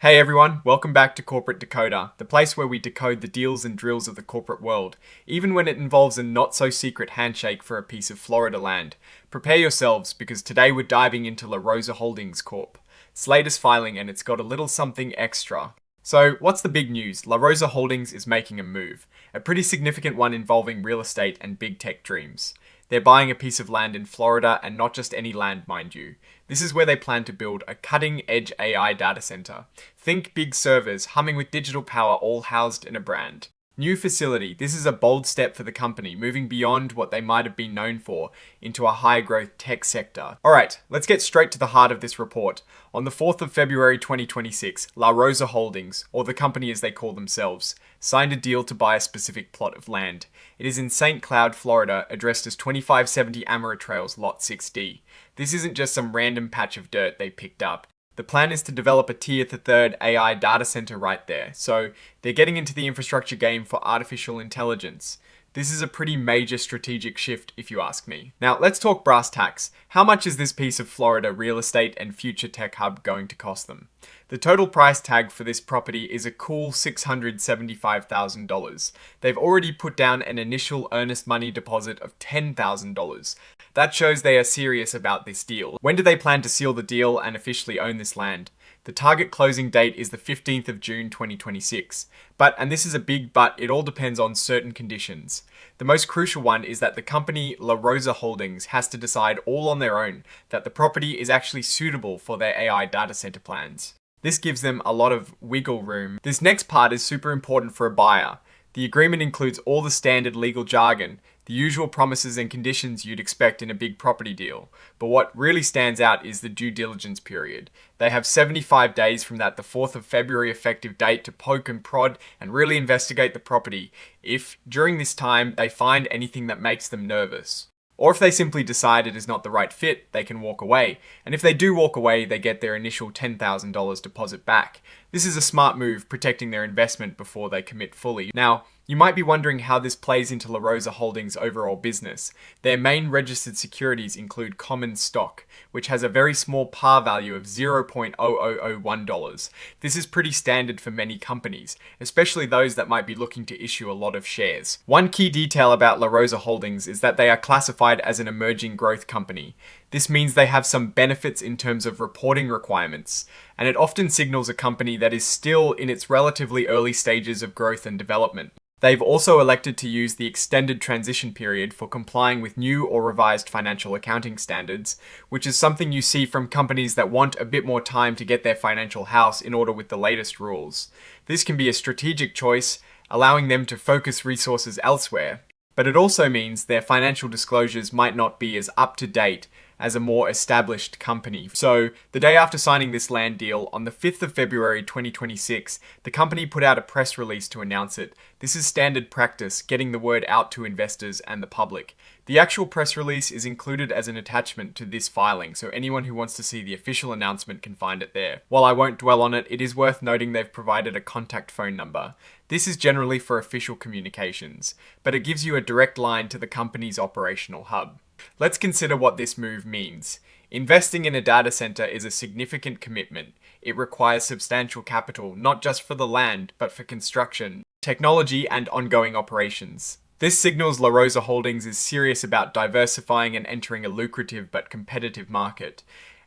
Hey everyone, welcome back to Corporate Decoder, the place where we decode the deals and drills of the corporate world, even when it involves a not-so-secret handshake for a piece of Florida land. Prepare yourselves, because today we're diving into La Rosa Holdings Corp. It's latest filing and it's got a little something extra. So, what's the big news? La Rosa Holdings is making a move. A pretty significant one involving real estate and big tech dreams. They're buying a piece of land in Florida, and not just any land, mind you. This is where they plan to build a cutting-edge AI data center. Think big servers, humming with digital power, all housed in a brand. New facility. This is a bold step for the company, moving beyond what they might have been known for into a high-growth tech sector. Alright, let's get straight to the heart of this report. On the 4th of February 2026, La Rosa Holdings, or the company as they call themselves, signed a deal to buy a specific plot of land. It is in St. Cloud, Florida, addressed as 2570 Amara Trails, Lot 6D. This isn't just some random patch of dirt they picked up. The plan is to develop a tier to third AI data center right there, so they're getting into the infrastructure game for artificial intelligence. This is a pretty major strategic shift if you ask me. Now let's talk brass tacks. How much is this piece of Florida real estate and future tech hub going to cost them? The total price tag for this property is a cool $675,000. They've already put down an initial earnest money deposit of $10,000. That shows they are serious about this deal. When do they plan to seal the deal and officially own this land? The target closing date is the 15th of June 2026. But, and this is a big but, it all depends on certain conditions. The most crucial one is that the company La Rosa Holdings has to decide all on their own that the property is actually suitable for their AI data center plans. This gives them a lot of wiggle room. This next part is super important for a buyer. The agreement includes all the standard legal jargon, the usual promises and conditions you'd expect in a big property deal. But what really stands out is the due diligence period. They have 75 days from the 4th of February effective date to poke and prod and really investigate the property if, during this time, they find anything that makes them nervous. Or if they simply decide it is not the right fit, they can walk away. And if they do walk away, they get their initial $10,000 deposit back. This is a smart move, protecting their investment before they commit fully. Now, you might be wondering how this plays into La Rosa Holdings' overall business. Their main registered securities include common stock, which has a very small par value of $0.0001. This is pretty standard for many companies, especially those that might be looking to issue a lot of shares. One key detail about La Rosa Holdings is that they are classified as an emerging growth company. This means they have some benefits in terms of reporting requirements, and it often signals a company that is still in its relatively early stages of growth and development. They've also elected to use the extended transition period for complying with new or revised financial accounting standards, which is something you see from companies that want a bit more time to get their financial house in order with the latest rules. This can be a strategic choice, allowing them to focus resources elsewhere, but it also means their financial disclosures might not be as up to date as a more established company. So, the day after signing this land deal, on the 5th of February 2026, the company put out a press release to announce it. This is standard practice, getting the word out to investors and the public. The actual press release is included as an attachment to this filing, so anyone who wants to see the official announcement can find it there. While I won't dwell on it, it is worth noting they've provided a contact phone number. This is generally for official communications, but it gives you a direct line to the company's operational hub. Let's consider what this move means. Investing in a data center is a significant commitment. It requires substantial capital, not just for the land, but for construction, technology, and ongoing operations. This signals La Rosa Holdings is serious about diversifying and entering a lucrative but competitive market.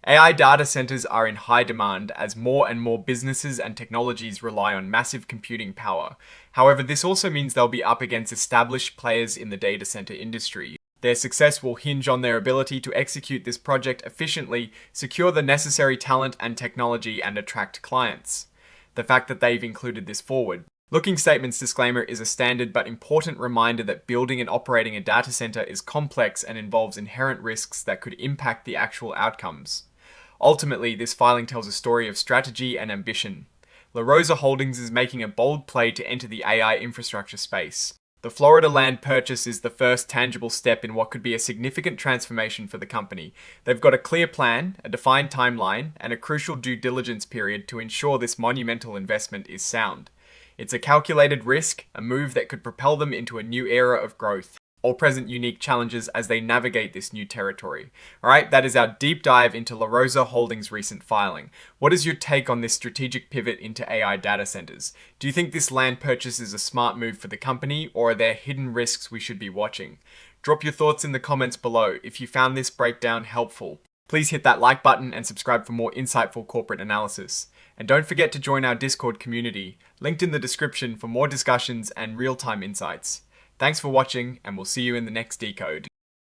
AI data centers are in high demand as more and more businesses and technologies rely on massive computing power. However, this also means they'll be up against established players in the data center industry. Their success will hinge on their ability to execute this project efficiently, secure the necessary talent and technology, and attract clients. The fact that they've included this forward. Looking Statements disclaimer is a standard but important reminder that building and operating a data center is complex and involves inherent risks that could impact the actual outcomes. Ultimately, this filing tells a story of strategy and ambition. La Rosa Holdings is making a bold play to enter the AI infrastructure space. The Florida land purchase is the first tangible step in what could be a significant transformation for the company. They've got a clear plan, a defined timeline, and a crucial due diligence period to ensure this monumental investment is sound. It's a calculated risk, a move that could propel them into a new era of growth. or present unique challenges as they navigate this new territory. Alright, that is our deep dive into La Rosa Holdings' recent filing. What is your take on this strategic pivot into AI data centers? Do you think this land purchase is a smart move for the company, or are there hidden risks we should be watching? Drop your thoughts in the comments below. If you found this breakdown helpful, please hit that like button and subscribe for more insightful corporate analysis. And don't forget to join our Discord community, linked in the description for more discussions and real-time insights. Thanks for watching, and we'll see you in the next Decode.